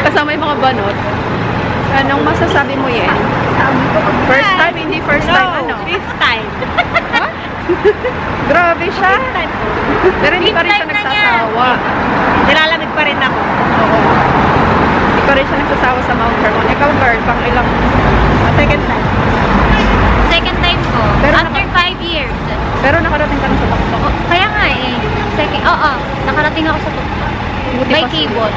Kasama yung mga banot. Anong masasabi mo yan? First time, hindi first time, ano? Fifth time. Grabe siya. Pero hindi pa rin siya nagsasawa. Nilalamig pa rin ako. Oo. Hindi pa rin siya nagsasawa sa Mount Hermon. Ikaw, girl, pang ilang second time? Second time ko. Pero after 5 years. Pero nakarating ka na sa Tuktok. Kaya nga eh. Oo, nakarating ako sa Tuktok. By cable.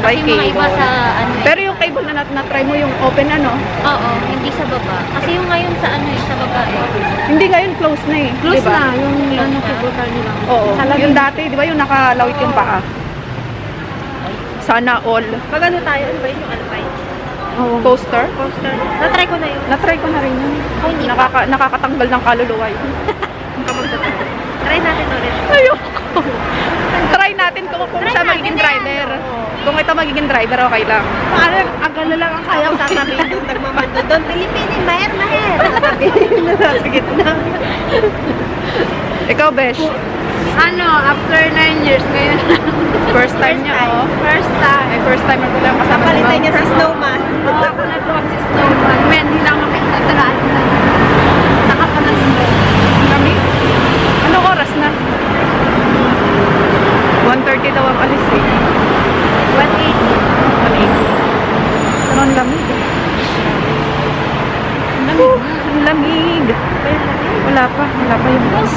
By Kasi mga iba cable. sa ano. Pero yung cable na na-try mo yung open ano? Oo, hindi sa baba. Kasi yung ngayon sa ano eh, sa baba eh. Hindi ngayon close na eh. Close diba? na, yung ano cable car nila. Oo. Yung dati, di ba yung nakalawit yung paa? Sana all. Pag ano tayo, ano ba yun yung Alpine? Oh. Coaster? Coaster. Na-try ko na yun. Na-try ko na rin yun. Oh, hindi Nakakatanggal ng kaluluwa yun. Try natin ulit. Ayoko. Try natin kung siya magiging driver. Kung ito magiging driver, okay lang. Parang agad na lang ang kaya ko sasabihin yung nagmamando doon. Pilipinin, maher. Sasabihin na sa gitna. Ikaw, Besh? Ano, after 9 years, ngayon First time niya, oh. First time. Ay, first time ako lang kasama Napalitan niya si Mount Snowman. Oo, ako nag-rock si Snowman. Men, hindi lang makita sa lahat. Nakapanas mo. Kami? Anong oras na? 1:30 daw ang alis eh. 180. 1:80. Pero ang lamig eh. Ang lamig. Wala pa yung bus.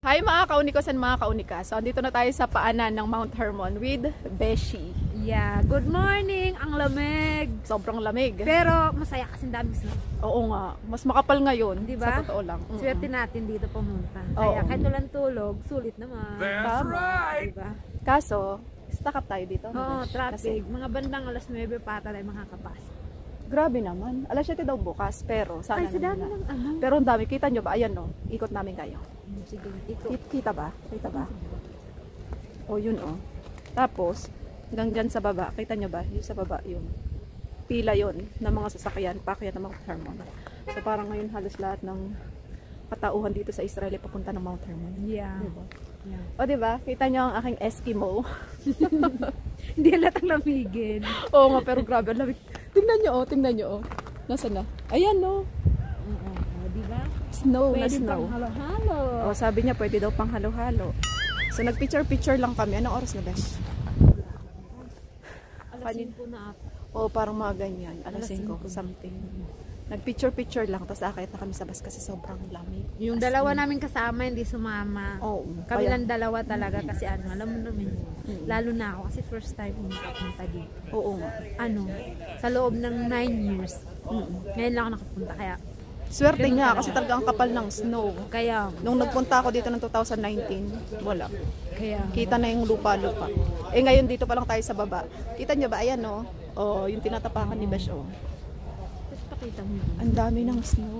Hi mga kaunikas and mga kaunikas. So, andito na tayo sa paanan ng Mount Hermon with Beshi. Yeah, good morning. Ang lamig. Sobrang lamig. Pero masaya kasi dami snow. Oo nga. Mas makapal ngayon. Diba? Sa totoo lang. Swerte natin dito pumunta. Oo. Kaya kahit walang tulog, sulit naman. Tama. Diba? Kaso, stuck up tayo dito. Oo, Besh. traffic. Kasi, Mga bandang alas 9 pa tayo makakapasok. grabe naman. Alas 7 daw bukas. Pero, sana Ay, sa dami naman ng ano. Pero ang dami. Kita nyo ba? Ayan no. Ikot namin kayo. Sige, ito. Kita ba? Kita ba? O yun o. Tapos, hanggang dyan sa baba. Kita nyo ba? Yung sa baba yun. Pila yun ng mga sasakyan. Pakyat ng Mount Hermon. So parang ngayon halos lahat ng katauhan dito sa Israel ay papunta ng Mount Hermon. Yeah. Diba? Yeah. O diba? Kita nyo ang aking Eskimo. Hindi halatang lamigin. Oo nga, pero grabe. Lamig. Tingnan nyo o. Tingnan nyo o. Nasaan na? Ayan no. Oo, diba? Snow na Pwede snow. pang halo-halo. O sabi niya pwede daw pang halo-halo. So nagpicture-picture lang kami. Anong oras na Besh? Alas 5 na ako. O parang mga ganyan. Alas Alas 5 something. Nagpicture-picture lang. Tapos akit na kami sa bus kasi sobrang lamig. Yung dalawa namin kasama hindi sumama. Oo. Kami Kaya- lang dalawa talaga kasi ano, alam mo naman. Lalo na ako kasi first time nakapunta dito. Oo nga. Ano, sa loob ng 9 years. Ngayon lang ako nakapunta kaya Swerte nga kasi talaga ang kapal ng snow. kaya Nung nagpunta ako dito ng 2019, wala. kaya Kita na yung lupa-lupa. Eh ngayon dito pa lang tayo sa baba. Kita nyo ba? Ayan no. Oh, yung tinatapakan ni Besh oh. tapos pakita mo. Ang dami ng snow.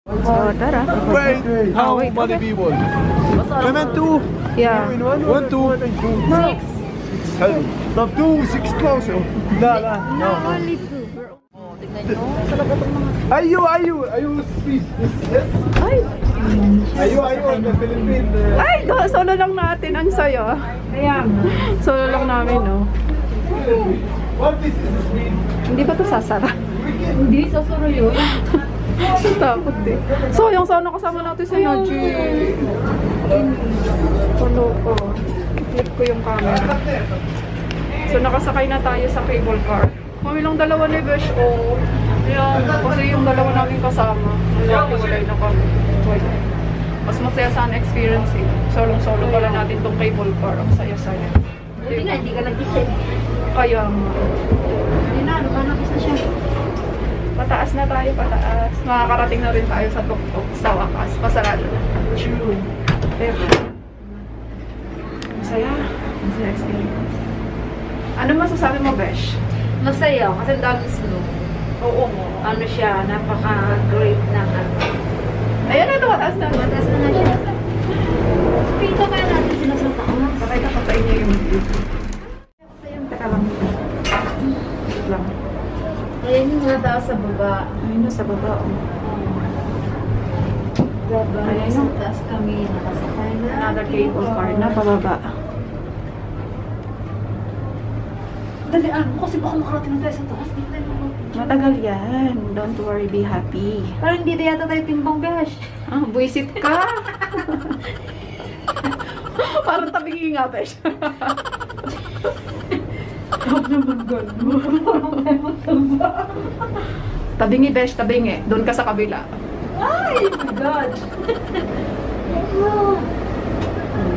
So, tara. Wait, how wait, many okay. people? Clement two. Yeah. One, two. No. Help. Top two, six closer. La la. No. Only two. Are you Swiss? Yes. Ay! Are you on the Philippines? Ay! Solo lang natin. Ang sayo. Kaya Solo lang namin, no? What this is Swiss? Hindi ba ito sasara? hindi, sasuro yun. Takot eh. So, yung sana kasama natin sa Naji. Ano ko? Flip ko yung camera. So, nakasakay na tayo sa cable car. Kami lang dalawa ni Besh ko. Yan, kasi yung dalawa namin kasama. Walay na kami. Mas masaya sana experience eh. Solong-solo pala natin tong cable car. Ang saya-saya. Buti nga, hindi ka nag-isip. Kaya nga. Hindi na, lumanapis na siya. Pataas na tayo, pataas. Makakarating na rin tayo sa tuktok sa wakas. Pasarado na. True. Pero, masaya. Masaya experience. Ano masasabi mo, Besh? Masaya, kasi dami snow. Oo mo. Ano siya, napaka-great na ano. Ayan na, tumataas na. Mataas na na siya. Pito kaya natin sila sa taas. Pakita ko sa inyo yung view. Teka lang. Wait lang. Ayan yung mga tao sa baba. Ayun na, sa baba. Oh. Baba, Ayan sa yung taas kami, nakasakay na. another cable car na pababa. Dali, kasi baka makarating na tayo sa taas. Matagal yan. Don't worry, be happy. Parang hindi na yata tayo timbang, Besh. Ah, buisit ka. Parang tabingi nga, Besh. Tabingi, Besh, tabingi. Doon ka sa kabila. Ay, my God.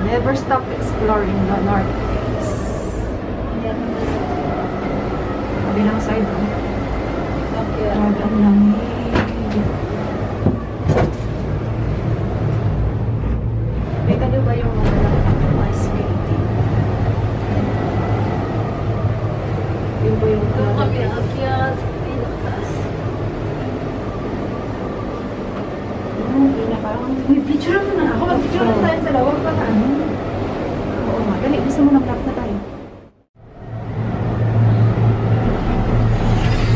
Never stop exploring the North Face. Kabilang side, oh. Grabe, ang lamig. Kita niyo ba yung mga ice skating? Yun po yung Doon kami naakyat. Pinakataas. Uy, picture mo na ako. Picture na tayo sa lawag pa na. Oo nga, dali, gusto mo na-vlog na tayo.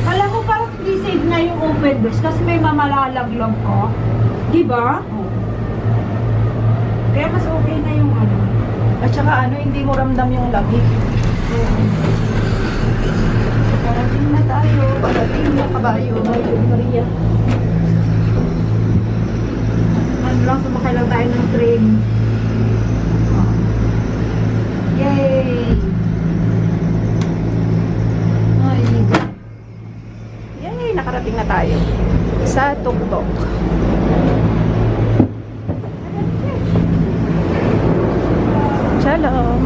Alam mo, parang pre-save na yung open bus kasi may mamalalaglag ko. Di ba? Kaya mas okay na yung ano. At saka ano, hindi mo ramdam yung lamig. Parating na tayo. Parating na kabayo. Maria. Ano lang, sumakay lang tayo ng train. Yay! Ay, yay, nakarating na tayo sa tuktok. Shalom.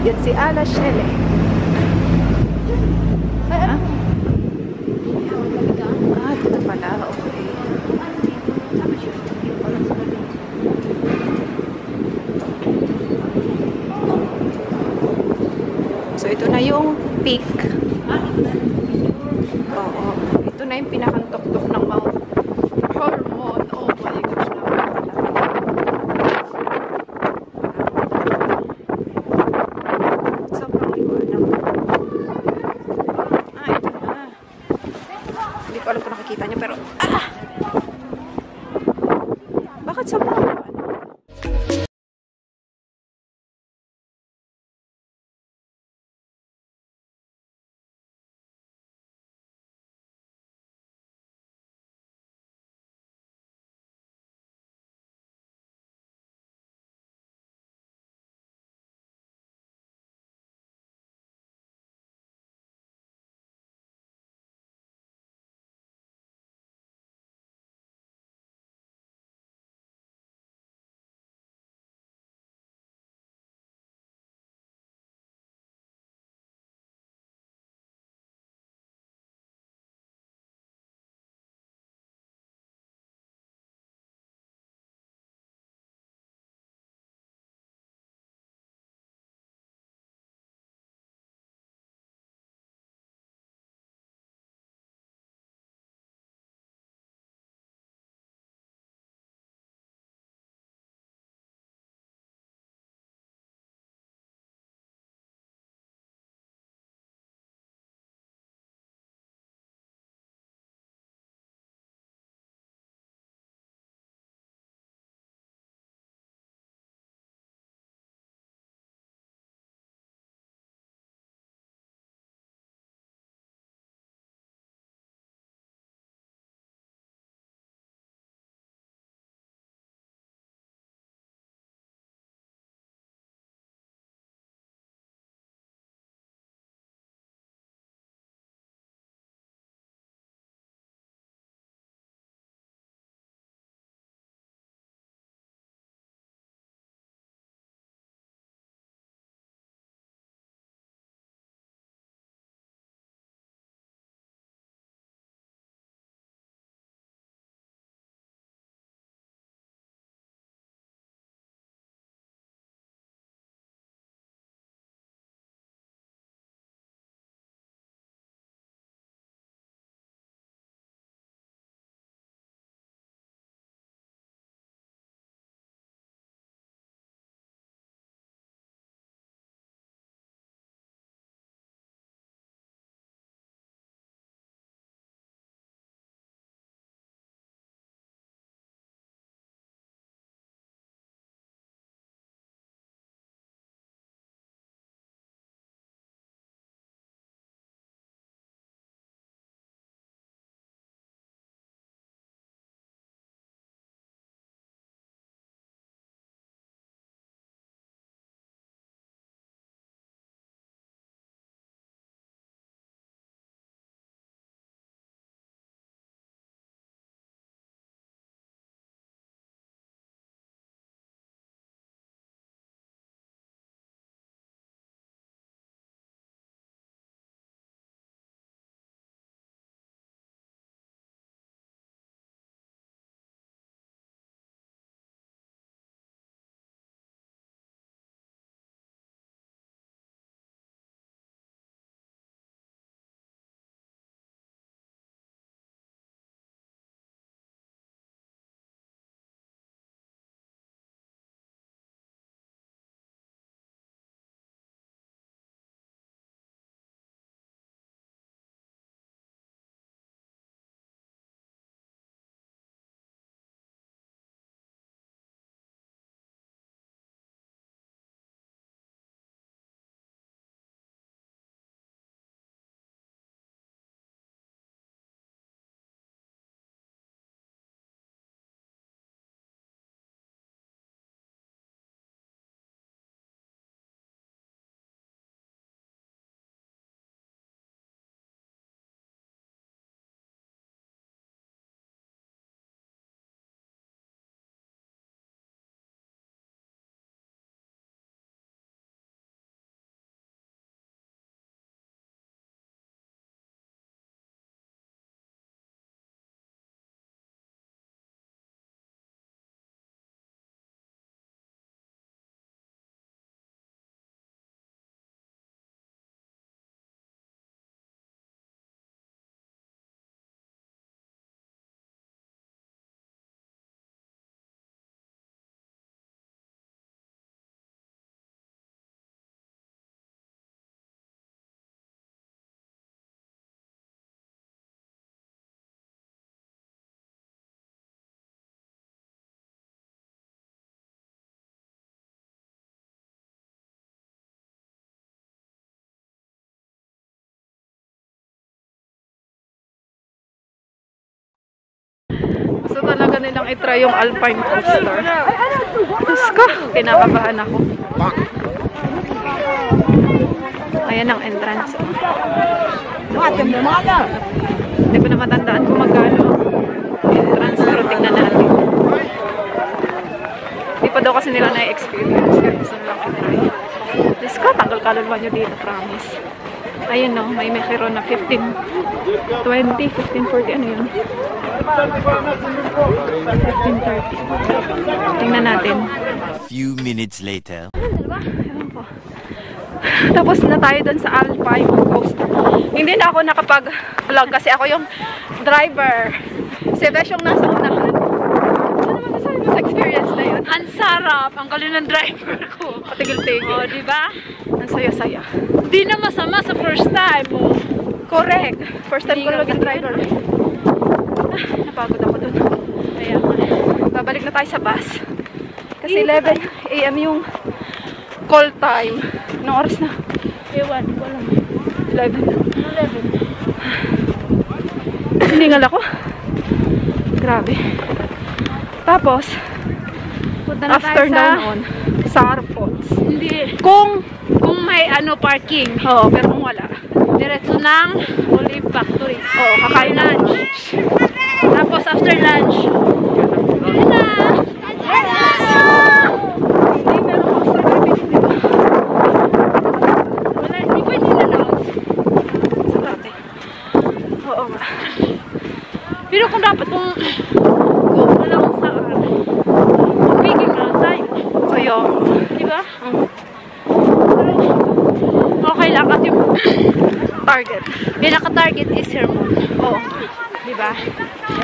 Yan si Ala Shele. Ha? Ah, dito pala. Okay. So, ito na yung peak. Oo. Ito na yung pinakantok-tok ng Mount Hormone. Oh my gosh. Sobrang liwanag. Ah, ito na. Hindi ko alam kung nakikita niyo pero bakit sobrang Gusto talaga nilang itry yung Alpine Coaster. Diyos ko, kinakabahan ako. Ayan ang entrance. Hindi ko na matandaan kung magkano entrance, pero tingnan natin. Hindi pa daw kasi nila na-experience, kaya gusto nilang itry. Diyos ko, tanggal kaluluwa nyo dito, promise. Ayun no, may meron na 15, 20, 15, 40, ano yun? 15, 30. Tingnan natin. Few minutes later. Ewan ko. Tapos na tayo dun sa Alpine Coaster. Hindi na ako nakapag-vlog kasi ako yung driver. Si Besh yung nasa unahan. Ano naman nasabi mo sa experience na yun? Ang sarap. Ang galing ng driver ko. Patigil-tigil. O, diba? Ang saya-saya. Di na masama sa first time. Oh. Correct. First time ko naging driver. Napagod ako dun. Kaya, Babalik na tayo sa bus. Kasi 11 AM yung call time. Anong oras na? ewan ko lang. 11. Hiningal ako. Grabe. Tapos, Punta na after tayo sa... noon, Sar Falls. Hindi. Kung, May parking. oo, pero kung wala. Diretso ng Olive Factory. Oo, kakain lunch. Tapos after lunch, yun na. Hindi, pero coaster na pinili ko. Wala, hindi pwede na lang. Sa dati. Oo nga. Pero kung dapat kung wala kung saan, piging na lang tayo. Ayun. Diba? Okay lang kasi Target. pinaka-target is Hermon. Oo. Diba?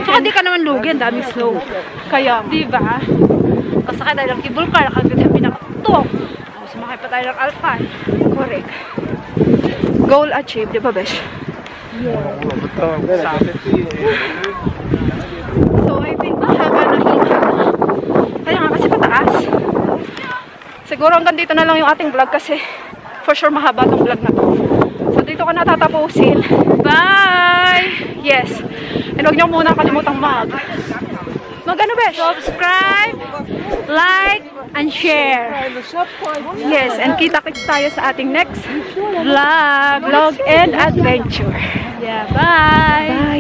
Saka di ka naman lugi, ang dami snow. Kaya, Diba? Kasakay tayo ng cable car, nakagad yung pinaka-top. Sumakay pa tayo ng Alpine. correct. Goal achieved, di ba, Besh? So, I think mahaba na yung kaya nga kasi pataas. Siguro hanggang dito na lang yung ating vlog kasi for sure mahaba tong vlog na to. So, dito ko na tatapusin. Bye! Yes. And huwag niyo muna kalimutang mag ano, Besh? Subscribe, like, and share. Yes, and kita-kits tayo sa ating next vlog and adventure. Yeah, bye! Bye!